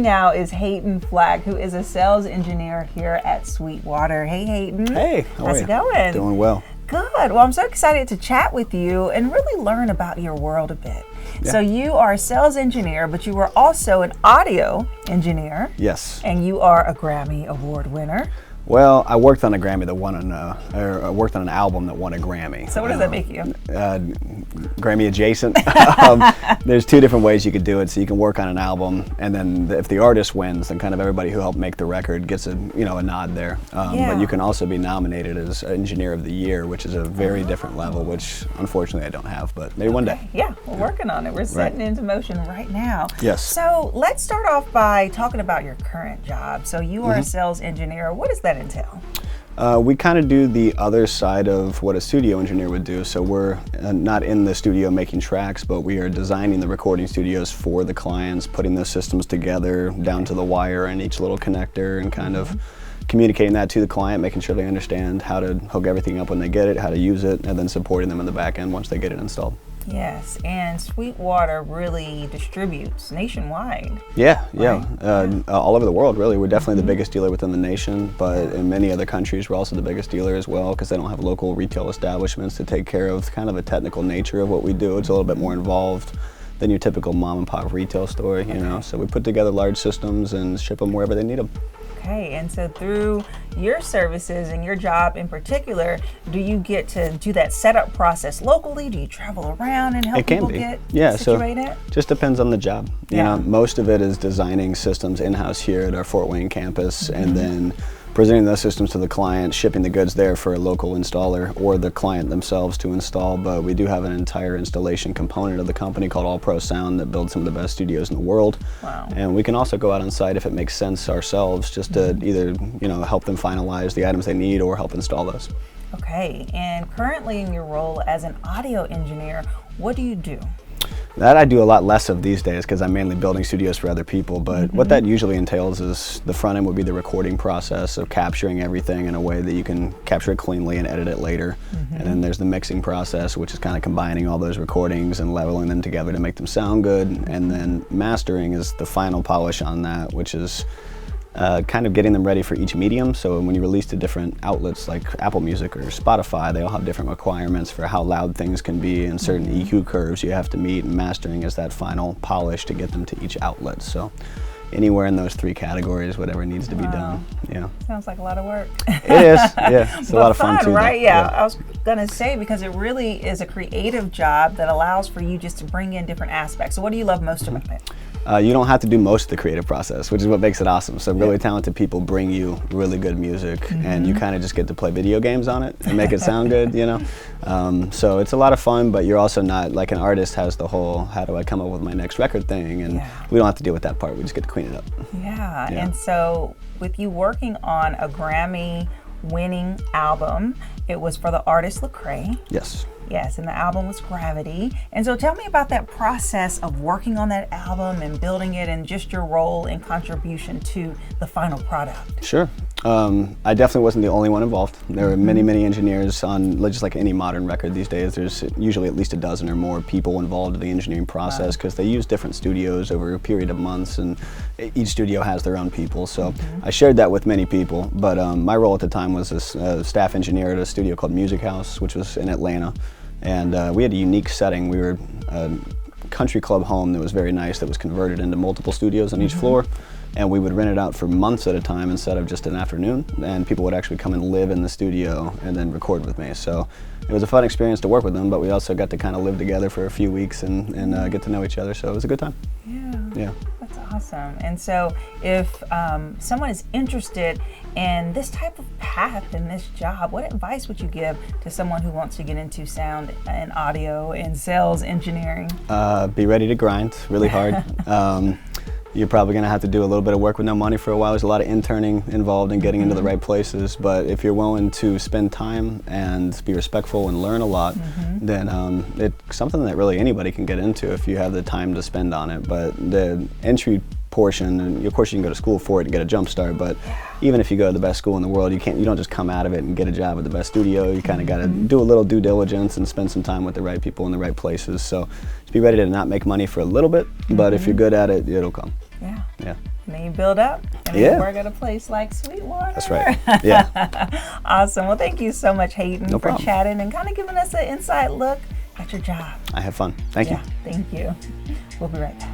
now is Hayden Flack, who is a sales engineer here at Sweetwater. Hey, Hayden. Hey, how's it going? Doing well. Good. Well, I'm so excited to chat with you and really learn about your world a bit. Yeah. So you are a sales engineer, but you were also an audio engineer. Yes. And you are a Grammy Award winner. Well, I worked on a Grammy that won I worked on an album that won a Grammy. So what does that make you? Grammy adjacent. There's two different ways you could do it. So you can work on an album, and then if the artist wins, then kind of everybody who helped make the record gets a nod there. But you can also be nominated as Engineer of the Year, which is a very different level, which unfortunately I don't have, but maybe one day. Yeah, we're working on it. We're setting it into motion right now. Yes. So let's start off by talking about your current job. So you are a sales engineer. What does that entail? We kind of do the other side of what a studio engineer would do. So we're not in the studio making tracks, but we are designing the recording studios for the clients, putting those systems together down to the wire and each little connector, and kind of communicating that to the client, making sure they understand how to hook everything up when they get it, how to use it, and then supporting them in the back end once they get it installed. Yes, and Sweetwater really distributes nationwide. Yeah, all over the world, really. We're definitely the biggest dealer within the nation, but in many other countries we're also the biggest dealer as well, because they don't have local retail establishments to take care of kind of the technical nature of what we do. It's a little bit more involved than your typical mom and pop retail store, you know. So we put together large systems and ship them wherever they need them. Okay, and so through your services and your job in particular, do you get to do that setup process locally? Do you travel around and help people get situated? So just depends on the job. You know, most of it is designing systems in-house here at our Fort Wayne campus, and then presenting those systems to the client, shipping the goods there for a local installer or the client themselves to install. But we do have an entire installation component of the company called All Pro Sound that builds some of the best studios in the world. Wow. And we can also go out on site if it makes sense ourselves, just to either help them finalize the items they need or help install those. Okay, and currently in your role as an audio engineer, what do you do? That I do a lot less of these days because I'm mainly building studios for other people, but what that usually entails is the front end would be the recording process of capturing everything in a way that you can capture it cleanly and edit it later. And then there's the mixing process, which is kind of combining all those recordings and leveling them together to make them sound good. And then mastering is the final polish on that, which is kind of getting them ready for each medium. So when you release to different outlets like Apple Music or Spotify, they all have different requirements for how loud things can be and certain EQ curves you have to meet, and mastering is that final polish to get them to each outlet. So anywhere in those three categories, whatever needs to be done. Yeah. Sounds like a lot of work. It is, yeah. It's a lot of fun too. Right? Yeah. I was gonna say, because it really is a creative job that allows for you just to bring in different aspects. So what do you love most about it? You don't have to do most of the creative process, which is what makes it awesome. So really talented people bring you really good music, and you kind of just get to play video games on it and make it sound good, you know? So it's a lot of fun, but you're also not, like an artist has the whole, how do I come up with my next record thing? And we don't have to deal with that part, we just get to clean it up. Yeah, and so with you working on a Grammy-winning album, it was for the artist Lecrae. Yes. Yes, and the album was Gravity. And so tell me about that process of working on that album and building it, and just your role and contribution to the final product. Sure. I definitely wasn't the only one involved. There were many, many engineers on, just like any modern record these days, there's usually at least a dozen or more people involved in the engineering process, because they use different studios over a period of months, and each studio has their own people. So I shared that with many people, but my role at the time was a staff engineer at a studio called Music House, which was in Atlanta. And we had a unique setting. We were a country club home that was very nice, that was converted into multiple studios on each floor. And we would rent it out for months at a time instead of just an afternoon. And people would actually come and live in the studio and then record with me. So it was a fun experience to work with them, but we also got to kind of live together for a few weeks and get to know each other. So it was a good time. Yeah. That's awesome. And so if someone is interested in this type of path in this job, what advice would you give to someone who wants to get into sound and audio and sales engineering? Be ready to grind really hard. You're probably going to have to do a little bit of work with no money for a while. There's a lot of interning involved in getting into the right places, but if you're willing to spend time and be respectful and learn a lot, then it's something that really anybody can get into if you have the time to spend on it. But the entry portion, and of course you can go to school for it and get a jump start, but even if you go to the best school in the world, you don't just come out of it and get a job at the best studio. You kind of got to do a little due diligence and spend some time with the right people in the right places. So just be ready to not make money for a little bit, but if you're good at it, it'll come. Yeah. And then you build up, and then you work at a place like Sweetwater. That's right. Yeah. Awesome. Well, thank you so much, Hayden, No for problem. chatting and kind of giving us an inside look at your job. I have fun. Thank you. Thank you. We'll be right back.